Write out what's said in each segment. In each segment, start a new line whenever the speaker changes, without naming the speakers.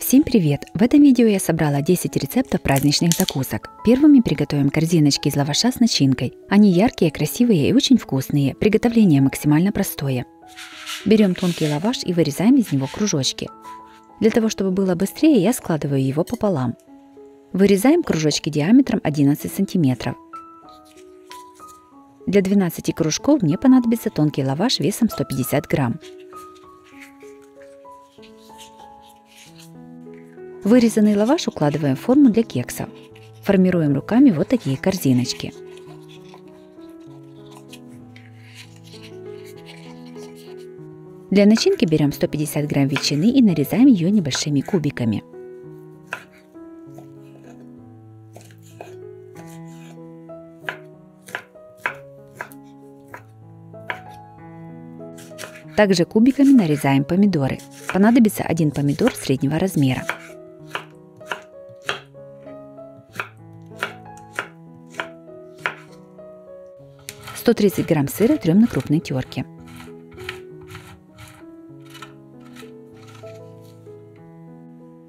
Всем привет! В этом видео я собрала 10 рецептов праздничных закусок. Первыми приготовим корзиночки из лаваша с начинкой. Они яркие, красивые и очень вкусные. Приготовление максимально простое. Берем тонкий лаваш и вырезаем из него кружочки. Для того, чтобы было быстрее, я складываю его пополам. Вырезаем кружочки диаметром 11 см. Для 12 кружков мне понадобится тонкий лаваш весом 150 грамм. Вырезанный лаваш укладываем в форму для кексов. Формируем руками вот такие корзиночки. Для начинки берем 150 грамм ветчины и нарезаем ее небольшими кубиками. Также кубиками нарезаем помидоры. Понадобится один помидор среднего размера. – 130 грамм сыра трем на крупной терке.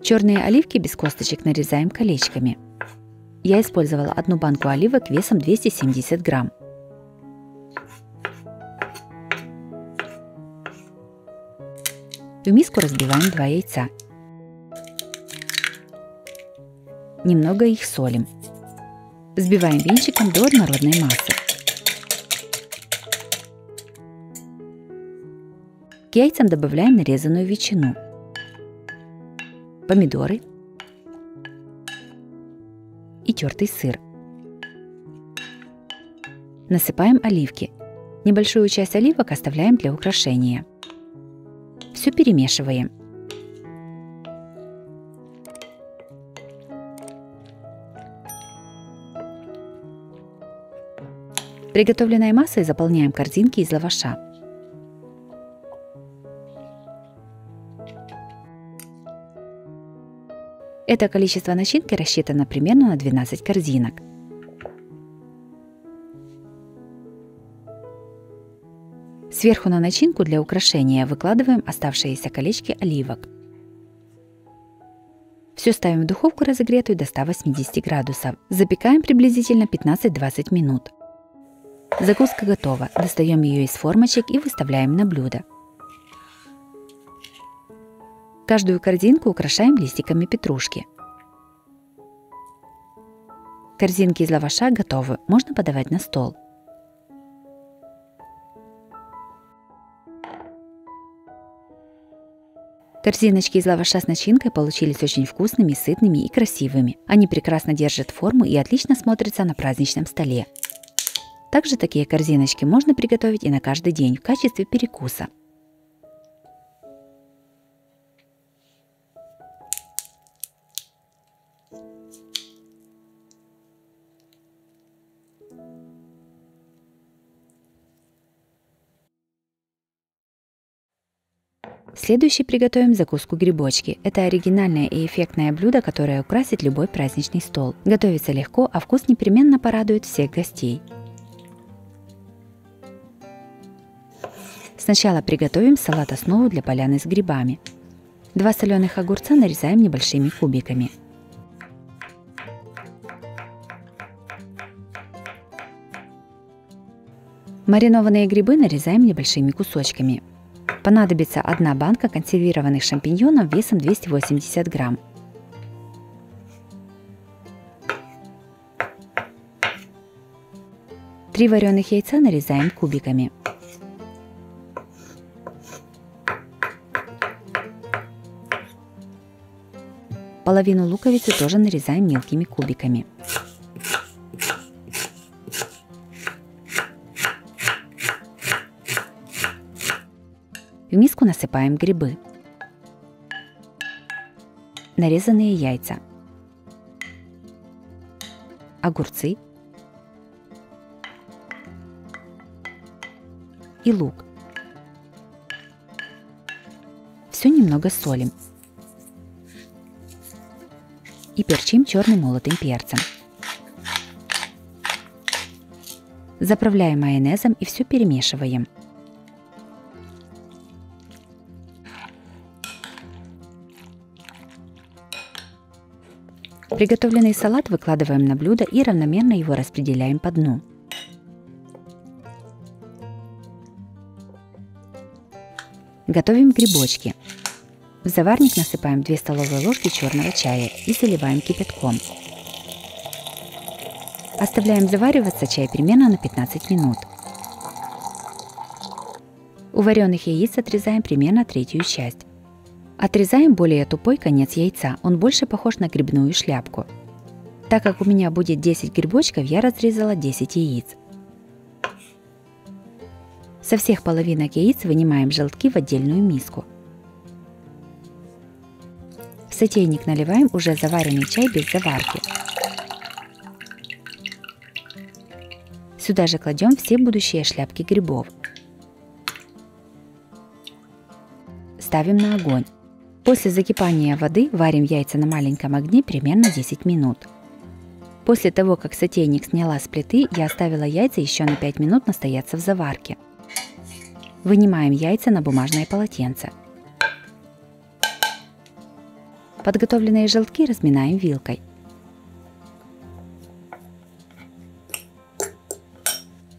Черные оливки без косточек нарезаем колечками. Я использовала одну банку оливок весом 270 грамм. В миску разбиваем 2 яйца. Немного их солим. Взбиваем венчиком до однородной массы. К яйцам добавляем нарезанную ветчину, помидоры и тертый сыр. Насыпаем оливки. Небольшую часть оливок оставляем для украшения. Все перемешиваем. Приготовленной массой заполняем корзинки из лаваша. Это количество начинки рассчитано примерно на 12 корзинок. Сверху на начинку для украшения выкладываем оставшиеся колечки оливок. Все ставим в духовку разогретую до 180 градусов. Запекаем приблизительно 15-20 минут. Закуска готова. Достаем ее из формочек и выставляем на блюдо. Каждую корзинку украшаем листиками петрушки. Корзинки из лаваша готовы, можно подавать на стол. Корзиночки из лаваша с начинкой получились очень вкусными, сытными и красивыми. Они прекрасно держат форму и отлично смотрятся на праздничном столе. Также такие корзиночки можно приготовить и на каждый день в качестве перекуса. Следующий приготовим закуску грибочки. Это оригинальное и эффектное блюдо, которое украсит любой праздничный стол. Готовится легко, а вкус непременно порадует всех гостей. Сначала приготовим салат-основу для поляны с грибами. 2 соленых огурца нарезаем небольшими кубиками. Маринованные грибы нарезаем небольшими кусочками. Понадобится 1 банка консервированных шампиньонов весом 280 грамм. Три вареных яйца нарезаем кубиками. Половину луковицы тоже нарезаем мелкими кубиками. В миску насыпаем грибы, нарезанные яйца, огурцы и лук. Все немного солим и перчим черным молотым перцем. Заправляем майонезом и все перемешиваем. Приготовленный салат выкладываем на блюдо и равномерно его распределяем по дну. Готовим грибочки. В заварник насыпаем 2 столовые ложки черного чая и заливаем кипятком. Оставляем завариваться чай примерно на 15 минут. У вареных яиц отрезаем примерно третью часть. Отрезаем более тупой конец яйца, он больше похож на грибную шляпку. Так как у меня будет 10 грибочков, я разрезала 10 яиц. Со всех половинок яиц вынимаем желтки в отдельную миску. В сотейник наливаем уже заваренный чай без заварки. Сюда же кладем все будущие шляпки грибов. Ставим на огонь. После закипания воды варим яйца на маленьком огне примерно 10 минут. После того, как сотейник сняла с плиты, я оставила яйца еще на 5 минут настояться в заварке. Вынимаем яйца на бумажное полотенце. Подготовленные желтки разминаем вилкой.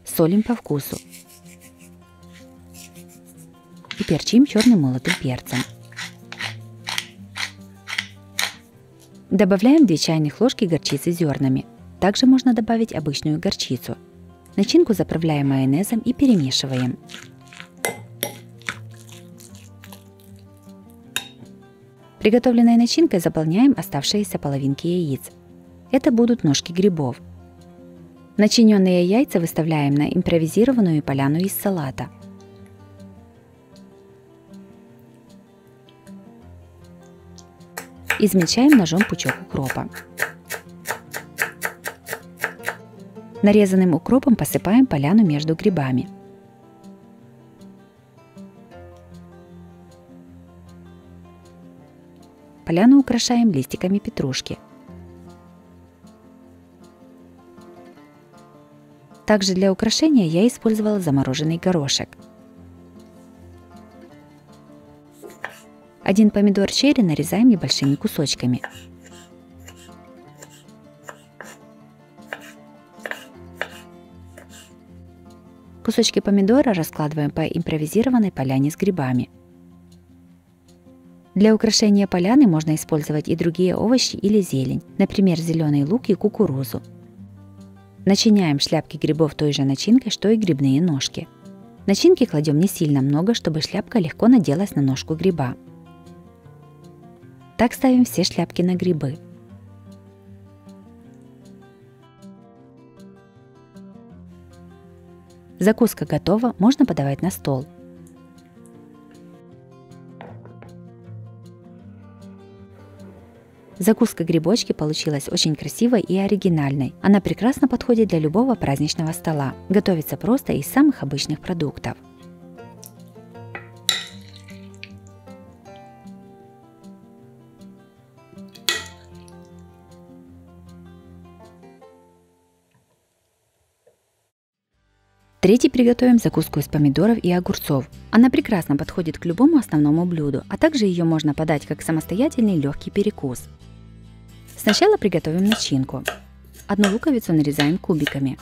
Солим по вкусу. И перчим черным молотым перцем. Добавляем 2 чайных ложки горчицы зернами. Также можно добавить обычную горчицу. Начинку заправляем майонезом и перемешиваем. Приготовленной начинкой заполняем оставшиеся половинки яиц. Это будут ножки грибов. Начиненные яйца выставляем на импровизированную поляну из салата. Измельчаем ножом пучок укропа. Нарезанным укропом посыпаем поляну между грибами. Поляну украшаем листиками петрушки. Также для украшения я использовала замороженный горошек. 1 помидор черри нарезаем небольшими кусочками. Кусочки помидора раскладываем по импровизированной поляне с грибами. Для украшения поляны можно использовать и другие овощи или зелень, например, зеленый лук и кукурузу. Начиняем шляпки грибов той же начинкой, что и грибные ножки. Начинки кладем не сильно много, чтобы шляпка легко наделась на ножку гриба. Так ставим все шляпки на грибы. Закуска готова, можно подавать на стол. Закуска грибочки получилась очень красивой и оригинальной. Она прекрасно подходит для любого праздничного стола. Готовится просто из самых обычных продуктов. Третий приготовим закуску из помидоров и огурцов. Она прекрасно подходит к любому основному блюду, а также ее можно подать как самостоятельный легкий перекус. Сначала приготовим начинку. 1 луковицу нарезаем кубиками.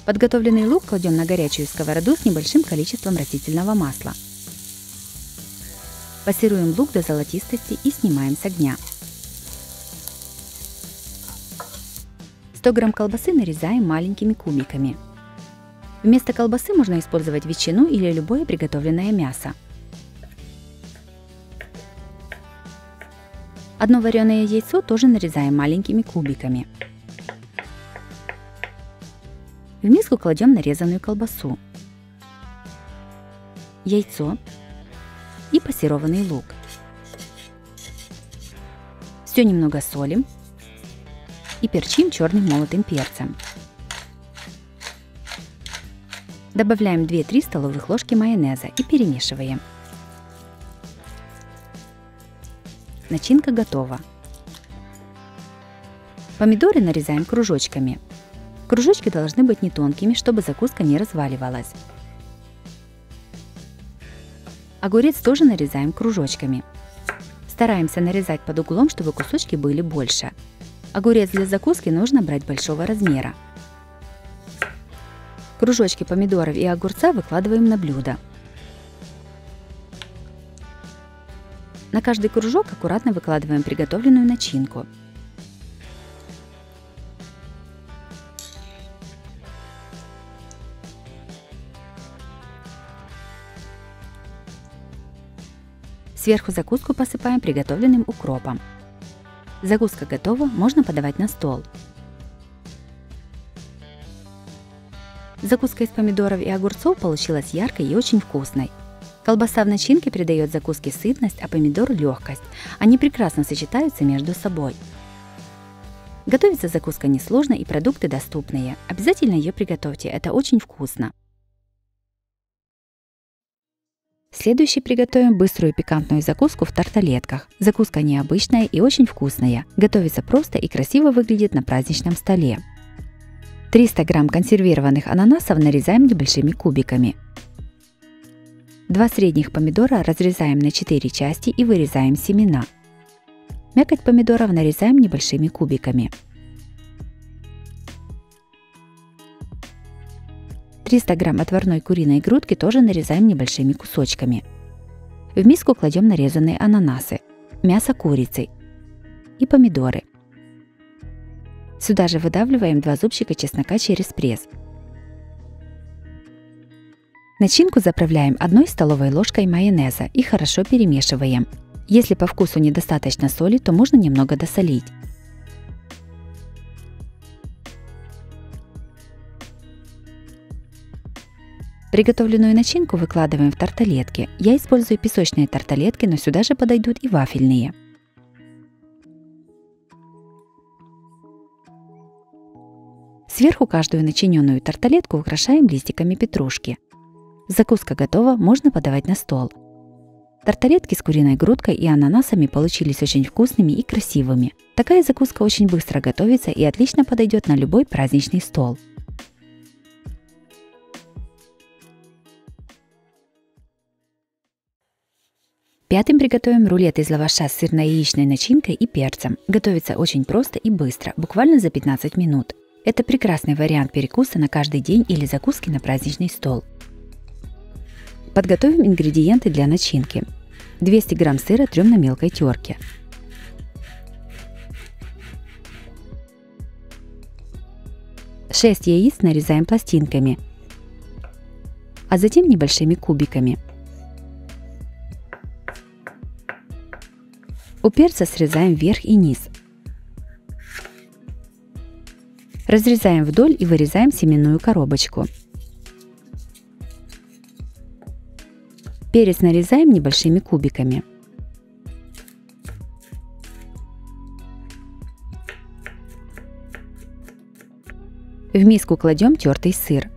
Подготовленный лук кладем на горячую сковороду с небольшим количеством растительного масла. Пассируем лук до золотистости и снимаем с огня. 100 грамм колбасы нарезаем маленькими кубиками. Вместо колбасы можно использовать ветчину или любое приготовленное мясо. 1 вареное яйцо тоже нарезаем маленькими кубиками. В миску кладем нарезанную колбасу, яйцо и пассерованный лук. Все немного солим и перчим черным молотым перцем. Добавляем 2-3 столовых ложки майонеза и перемешиваем. Начинка готова. Помидоры нарезаем кружочками. Кружочки должны быть не тонкими, чтобы закуска не разваливалась. Огурец тоже нарезаем кружочками. Стараемся нарезать под углом, чтобы кусочки были больше. Огурец для закуски нужно брать большого размера. Кружочки помидоров и огурца выкладываем на блюдо. На каждый кружок аккуратно выкладываем приготовленную начинку. Сверху закуску посыпаем приготовленным укропом. Закуска готова, можно подавать на стол. Закуска из помидоров и огурцов получилась яркой и очень вкусной. Колбаса в начинке придает закуске сытность, а помидор – легкость. Они прекрасно сочетаются между собой. Готовится закуска несложно и продукты доступные. Обязательно ее приготовьте, это очень вкусно. Следующий приготовим быструю пикантную закуску в тарталетках. Закуска необычная и очень вкусная. Готовится просто и красиво выглядит на праздничном столе. 300 грамм консервированных ананасов нарезаем небольшими кубиками. 2 средних помидора разрезаем на 4 части и вырезаем семена. Мякоть помидоров нарезаем небольшими кубиками. 300 грамм отварной куриной грудки тоже нарезаем небольшими кусочками. В миску кладем нарезанные ананасы, мясо курицы и помидоры. Сюда же выдавливаем 2 зубчика чеснока через пресс. Начинку заправляем 1 столовой ложкой майонеза и хорошо перемешиваем. Если по вкусу недостаточно соли, то можно немного досолить. Приготовленную начинку выкладываем в тарталетки. Я использую песочные тарталетки, но сюда же подойдут и вафельные. Сверху каждую начиненную тарталетку украшаем листиками петрушки. Закуска готова, можно подавать на стол. Тарталетки с куриной грудкой и ананасами получились очень вкусными и красивыми. Такая закуска очень быстро готовится и отлично подойдет на любой праздничный стол. Пятым приготовим рулет из лаваша с сырно-яичной начинкой и перцем. Готовится очень просто и быстро, буквально за 15 минут. Это прекрасный вариант перекуса на каждый день или закуски на праздничный стол. Подготовим ингредиенты для начинки. 200 грамм сыра трем на мелкой терке. 6 яиц нарезаем пластинками, а затем небольшими кубиками. У перца срезаем верх и низ. Разрезаем вдоль и вырезаем семенную коробочку. Перец нарезаем небольшими кубиками. В миску кладем тертый сыр,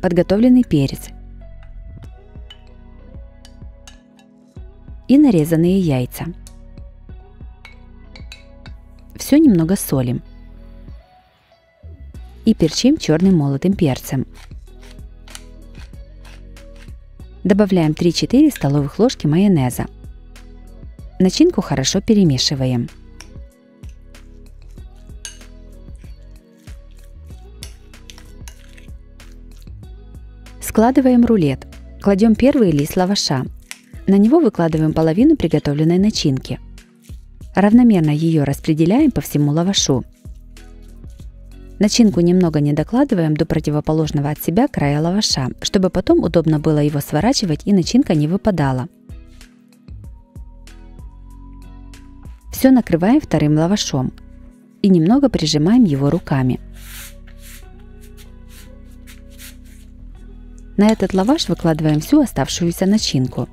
подготовленный перец и нарезанные яйца. Все немного солим и перчим черным молотым перцем. Добавляем 3-4 столовых ложки майонеза. Начинку хорошо перемешиваем. Складываем рулет. Кладем первый лист лаваша. На него выкладываем половину приготовленной начинки. Равномерно ее распределяем по всему лавашу. Начинку немного не докладываем до противоположного от себя края лаваша, чтобы потом удобно было его сворачивать и начинка не выпадала. Все накрываем вторым лавашом и немного прижимаем его руками. На этот лаваш выкладываем всю оставшуюся начинку.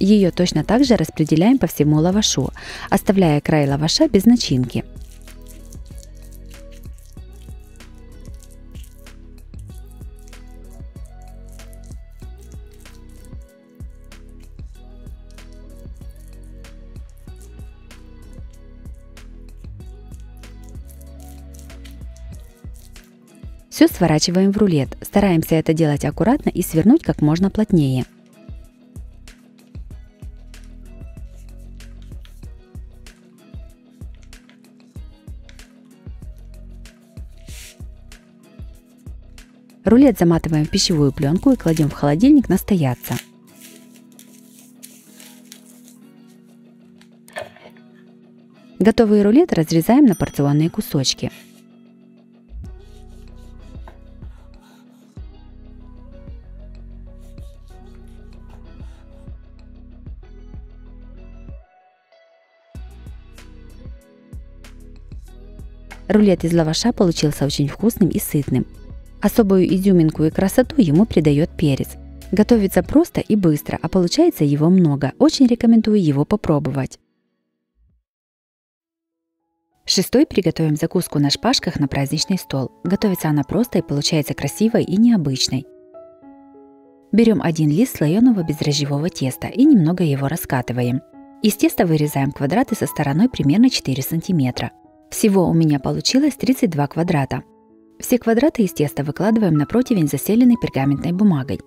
Ее точно так же распределяем по всему лавашу, оставляя край лаваша без начинки. Все сворачиваем в рулет, стараемся это делать аккуратно и свернуть как можно плотнее. Рулет заматываем в пищевую пленку и кладем в холодильник настояться. Готовый рулет разрезаем на порционные кусочки. Рулет из лаваша получился очень вкусным и сытным. Особую изюминку и красоту ему придает перец. Готовится просто и быстро, а получается его много. Очень рекомендую его попробовать. Шестой приготовим закуску на шпажках на праздничный стол. Готовится она просто и получается красивой и необычной. Берем один лист слоеного бездрожжевого теста и немного его раскатываем. Из теста вырезаем квадраты со стороной примерно 4 см. Всего у меня получилось 32 квадрата. Все квадраты из теста выкладываем на противень, застеленный пергаментной бумагой.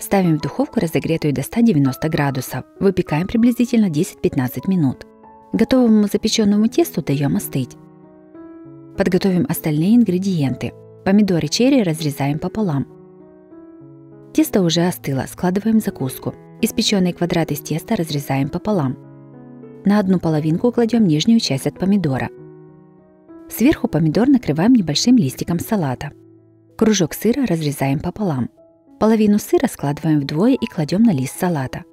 Ставим в духовку, разогретую до 190 градусов. Выпекаем приблизительно 10-15 минут. Готовому запеченному тесту даем остыть. Подготовим остальные ингредиенты. Помидоры черри разрезаем пополам. Тесто уже остыло, складываем закуску. Испеченный квадрат из теста разрезаем пополам. На одну половинку кладем нижнюю часть от помидора. Сверху помидор накрываем небольшим листиком салата. Кружок сыра разрезаем пополам. Половину сыра складываем вдвое и кладем на лист салата.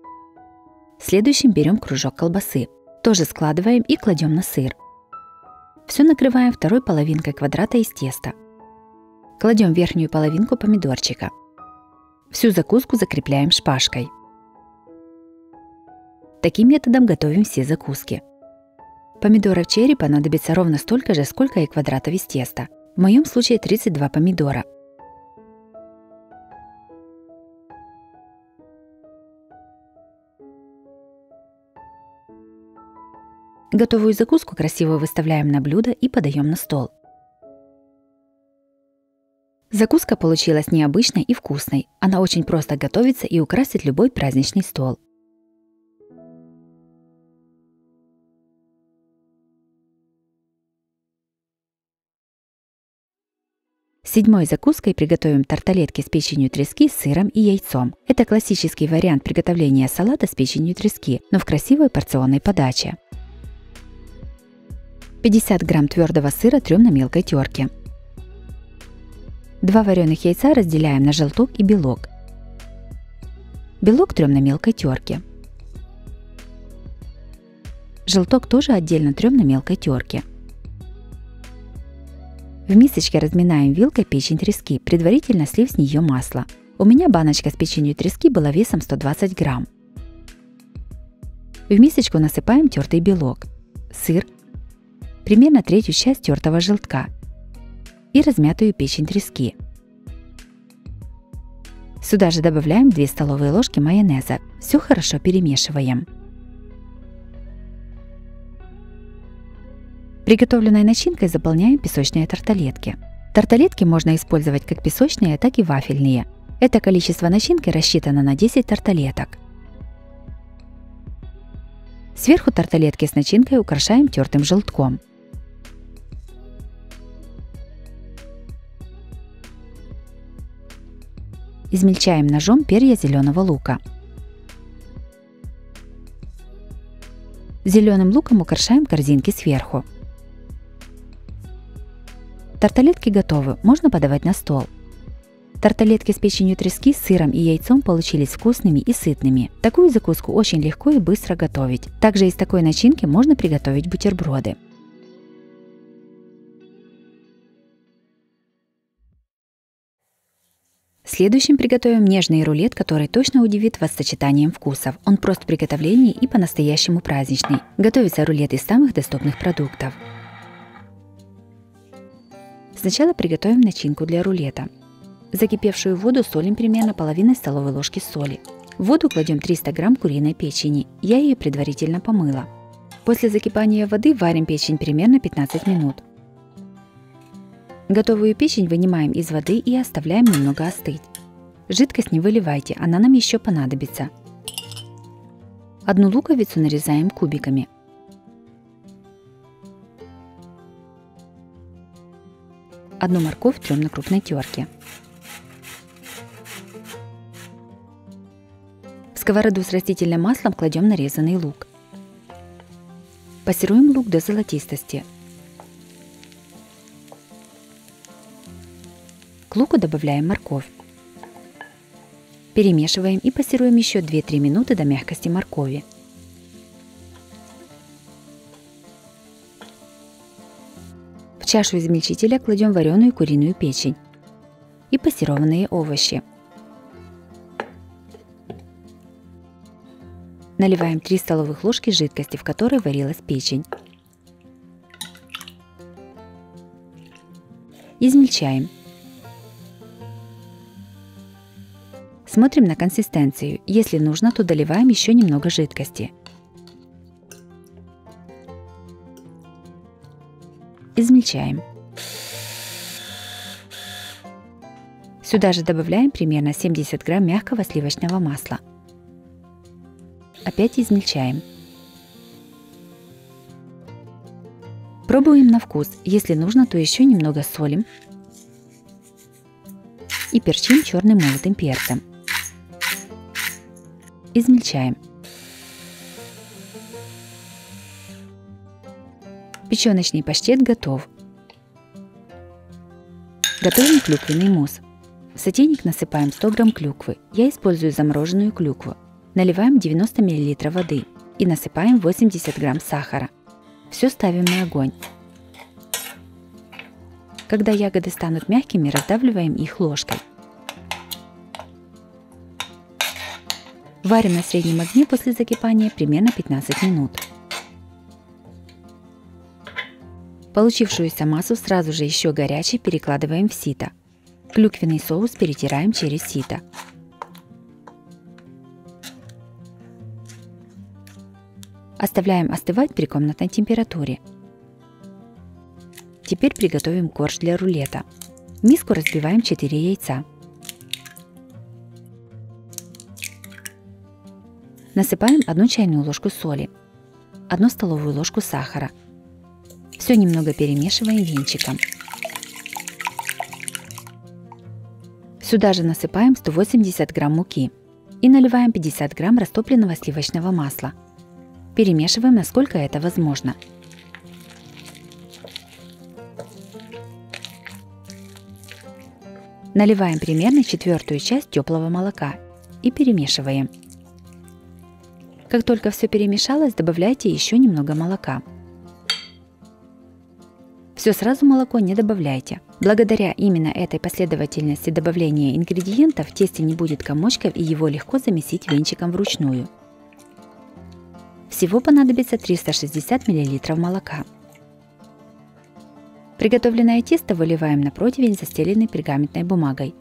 Следующим берем кружок колбасы. Тоже складываем и кладем на сыр. Все накрываем второй половинкой квадрата из теста. Кладем верхнюю половинку помидорчика. Всю закуску закрепляем шпажкой. Таким методом готовим все закуски. Помидоров черри понадобится ровно столько же, сколько и квадратов из теста. В моем случае 32 помидора. Готовую закуску красиво выставляем на блюдо и подаем на стол. Закуска получилась необычной и вкусной. Она очень просто готовится и украсит любой праздничный стол. Седьмой закуской приготовим тарталетки с печенью трески, сыром и яйцом. Это классический вариант приготовления салата с печенью трески, но в красивой порционной подаче. 50 грамм твердого сыра трем на мелкой терке. 2 вареных яйца разделяем на желток и белок. Белок трем на мелкой терке. Желток тоже отдельно трем на мелкой терке. В мисочке разминаем вилкой печень трески, предварительно слив с нее масло. У меня баночка с печенью трески была весом 120 грамм. В мисочку насыпаем тертый белок, сыр, примерно третью часть тертого желтка и размятую печень трески. Сюда же добавляем 2 столовые ложки майонеза. Все хорошо перемешиваем. Приготовленной начинкой заполняем песочные тарталетки. Тарталетки можно использовать как песочные, так и вафельные. Это количество начинки рассчитано на 10 тарталеток. Сверху тарталетки с начинкой украшаем тертым желтком. Измельчаем ножом перья зеленого лука. Зеленым луком украшаем корзинки сверху. Тарталетки готовы, можно подавать на стол. Тарталетки с печенью трески, сыром и яйцом получились вкусными и сытными. Такую закуску очень легко и быстро готовить. Также из такой начинки можно приготовить бутерброды. Следующим приготовим нежный рулет, который точно удивит вас сочетанием вкусов. Он прост в приготовлении и по-настоящему праздничный. Готовится рулет из самых доступных продуктов. Сначала приготовим начинку для рулета. В закипевшую воду солим примерно половиной столовой ложки соли. В воду кладем 300 грамм куриной печени. Я ее предварительно помыла. После закипания воды варим печень примерно 15 минут. Готовую печень вынимаем из воды и оставляем немного остыть. Жидкость не выливайте, она нам еще понадобится. Одну луковицу нарезаем кубиками. Одну морковь трем на крупной терке. В сковороду с растительным маслом кладем нарезанный лук. Пассируем лук до золотистости. К луку добавляем морковь. Перемешиваем и пассируем еще 2-3 минуты до мягкости моркови. В чашу измельчителя кладем вареную куриную печень и пассерованные овощи. Наливаем 3 столовых ложки жидкости, в которой варилась печень. Измельчаем. Смотрим на консистенцию. Если нужно, то доливаем еще немного жидкости. Измельчаем. Сюда же добавляем примерно 70 грамм мягкого сливочного масла. Опять измельчаем. Пробуем на вкус. Если нужно, то еще немного солим. И перчим черным молотым перцем. Измельчаем. Печеночный паштет готов. Готовим клюквенный мусс. В сотейник насыпаем 100 грамм клюквы. Я использую замороженную клюкву. Наливаем 90 мл воды и насыпаем 80 грамм сахара. Все ставим на огонь. Когда ягоды станут мягкими, раздавливаем их ложкой. Варим на среднем огне после закипания примерно 15 минут. Получившуюся массу сразу же еще горячей перекладываем в сито. Клюквенный соус перетираем через сито. Оставляем остывать при комнатной температуре. Теперь приготовим корж для рулета. В миску разбиваем 4 яйца. Насыпаем 1 чайную ложку соли, 1 столовую ложку сахара. Все немного перемешиваем венчиком. Сюда же насыпаем 180 грамм муки и наливаем 50 грамм растопленного сливочного масла. Перемешиваем, насколько это возможно. Наливаем примерно 1/4 часть теплого молока и перемешиваем. Как только все перемешалось, добавляйте еще немного молока. Все сразу молоко не добавляйте. Благодаря именно этой последовательности добавления ингредиентов в тесте не будет комочков и его легко замесить венчиком вручную. Всего понадобится 360 мл молока. Приготовленное тесто выливаем на противень, застеленный пергаментной бумагой.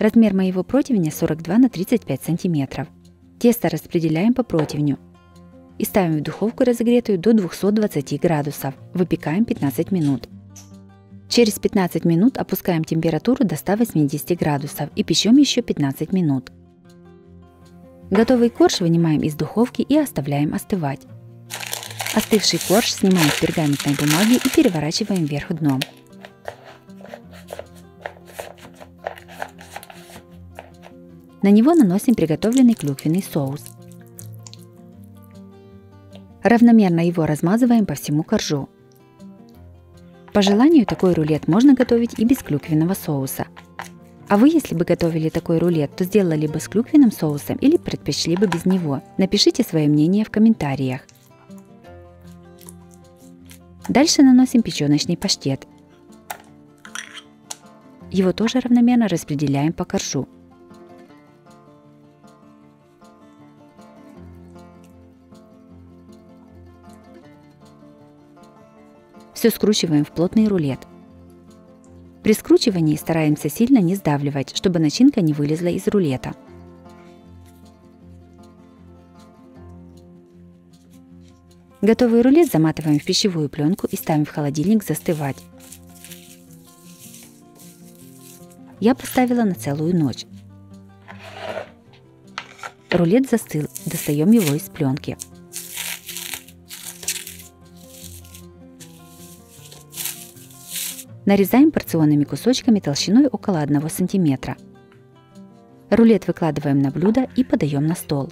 Размер моего противня 42 на 35 см. Тесто распределяем по противню и ставим в духовку, разогретую до 220 градусов. Выпекаем 15 минут. Через 15 минут опускаем температуру до 180 градусов и печем еще 15 минут. Готовый корж вынимаем из духовки и оставляем остывать. Остывший корж снимаем с пергаментной бумаги и переворачиваем вверх дном. На него наносим приготовленный клюквенный соус. Равномерно его размазываем по всему коржу. По желанию такой рулет можно готовить и без клюквенного соуса. А вы, если бы готовили такой рулет, то сделали бы с клюквенным соусом или предпочли бы без него? Напишите свое мнение в комментариях. Дальше наносим печеночный паштет. Его тоже равномерно распределяем по коржу. Все скручиваем в плотный рулет. При скручивании стараемся сильно не сдавливать, чтобы начинка не вылезла из рулета. Готовый рулет заматываем в пищевую пленку и ставим в холодильник застывать. Я поставила на целую ночь. Рулет застыл, достаем его из пленки. Нарезаем порционными кусочками толщиной около 1 см. Рулет выкладываем на блюдо и подаем на стол.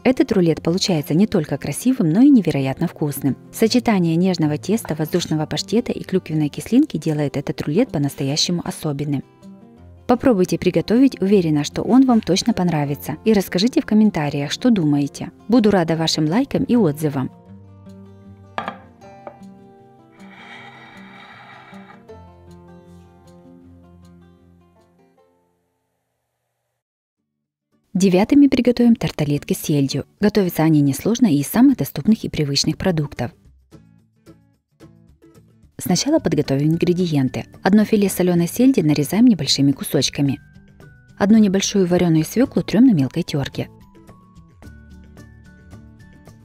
Этот рулет получается не только красивым, но и невероятно вкусным. Сочетание нежного теста, воздушного паштета и клюквенной кислинки делает этот рулет по-настоящему особенным. Попробуйте приготовить, уверена, что он вам точно понравится. И расскажите в комментариях, что думаете. Буду рада вашим лайкам и отзывам. Девятыми приготовим тарталетки с сельдью. Готовятся они несложно и из самых доступных и привычных продуктов. Сначала подготовим ингредиенты. Одно филе соленой сельди нарезаем небольшими кусочками. Одну небольшую вареную свеклу трем на мелкой терке.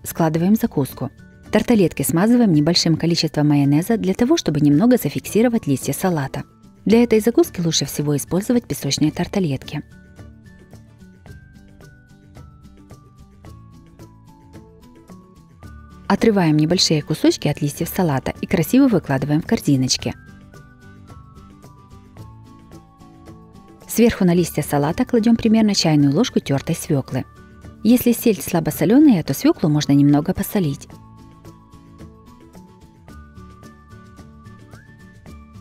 Складываем закуску. Тарталетки смазываем небольшим количеством майонеза для того, чтобы немного зафиксировать листья салата. Для этой закуски лучше всего использовать песочные тарталетки. Отрываем небольшие кусочки от листьев салата и красиво выкладываем в корзиночки. Сверху на листья салата кладем примерно чайную ложку тертой свеклы. Если сельдь слабосоленая, то свеклу можно немного посолить.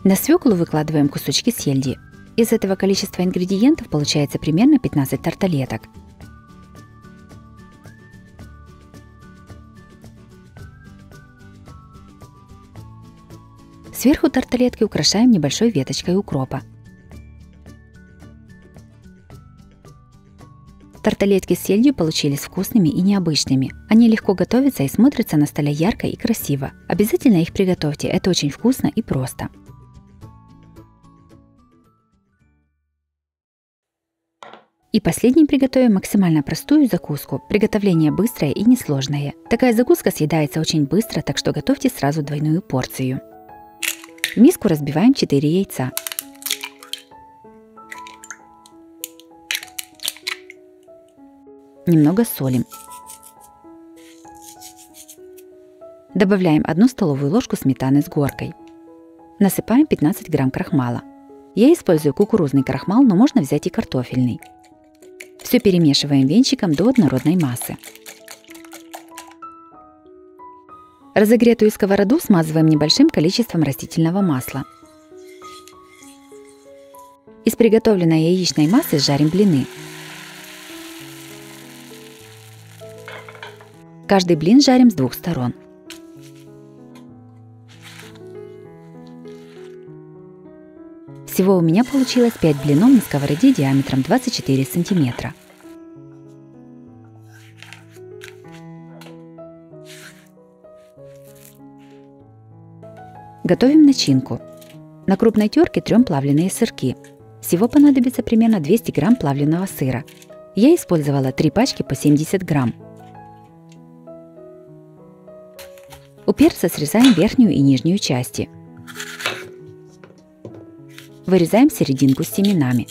На свеклу выкладываем кусочки сельди. Из этого количества ингредиентов получается примерно 15 тарталеток. Сверху тарталетки украшаем небольшой веточкой укропа. Тарталетки с сельдью получились вкусными и необычными. Они легко готовятся и смотрятся на столе ярко и красиво. Обязательно их приготовьте, это очень вкусно и просто. И последним приготовим максимально простую закуску. Приготовление быстрое и несложное. Такая закуска съедается очень быстро, так что готовьте сразу двойную порцию. В миску разбиваем 4 яйца. Немного солим. Добавляем 1 столовую ложку сметаны с горкой. Насыпаем 15 грамм крахмала. Я использую кукурузный крахмал, но можно взять и картофельный. Все перемешиваем венчиком до однородной массы. Разогретую сковороду смазываем небольшим количеством растительного масла. Из приготовленной яичной массы жарим блины. Каждый блин жарим с 2 сторон. Всего у меня получилось 5 блинов на сковороде диаметром 24 сантиметра. Готовим начинку. На крупной терке трем плавленые сырки. Всего понадобится примерно 200 грамм плавленного сыра. Я использовала 3 пачки по 70 грамм. У перца срезаем верхнюю и нижнюю части. Вырезаем серединку с семенами.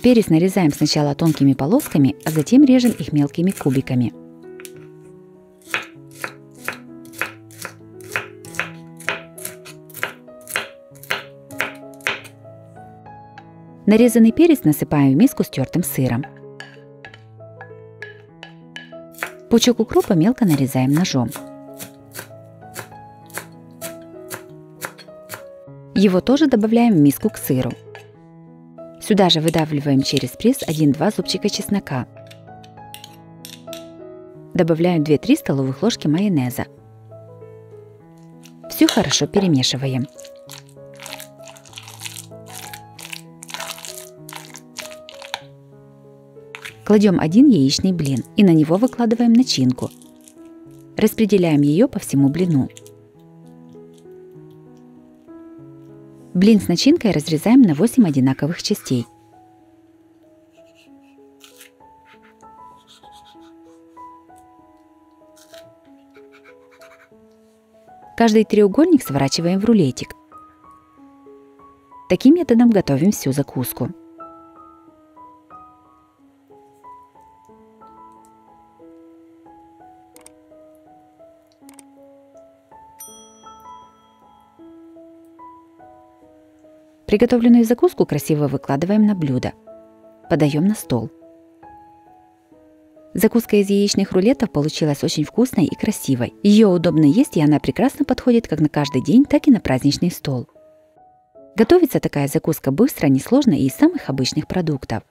Перец нарезаем сначала тонкими полосками, а затем режем их мелкими кубиками. Нарезанный перец насыпаем в миску с тертым сыром. Пучок укропа мелко нарезаем ножом. Его тоже добавляем в миску к сыру. Сюда же выдавливаем через пресс 1-2 зубчика чеснока. Добавляем 2-3 столовых ложки майонеза. Все хорошо перемешиваем. Кладем 1 яичный блин и на него выкладываем начинку. Распределяем ее по всему блину. Блин с начинкой разрезаем на 8 одинаковых частей. Каждый треугольник сворачиваем в рулетик. Таким методом готовим всю закуску. Приготовленную закуску красиво выкладываем на блюдо. Подаем на стол. Закуска из яичных рулетов получилась очень вкусной и красивой. Ее удобно есть, и она прекрасно подходит как на каждый день, так и на праздничный стол. Готовится такая закуска быстро, несложно и из самых обычных продуктов.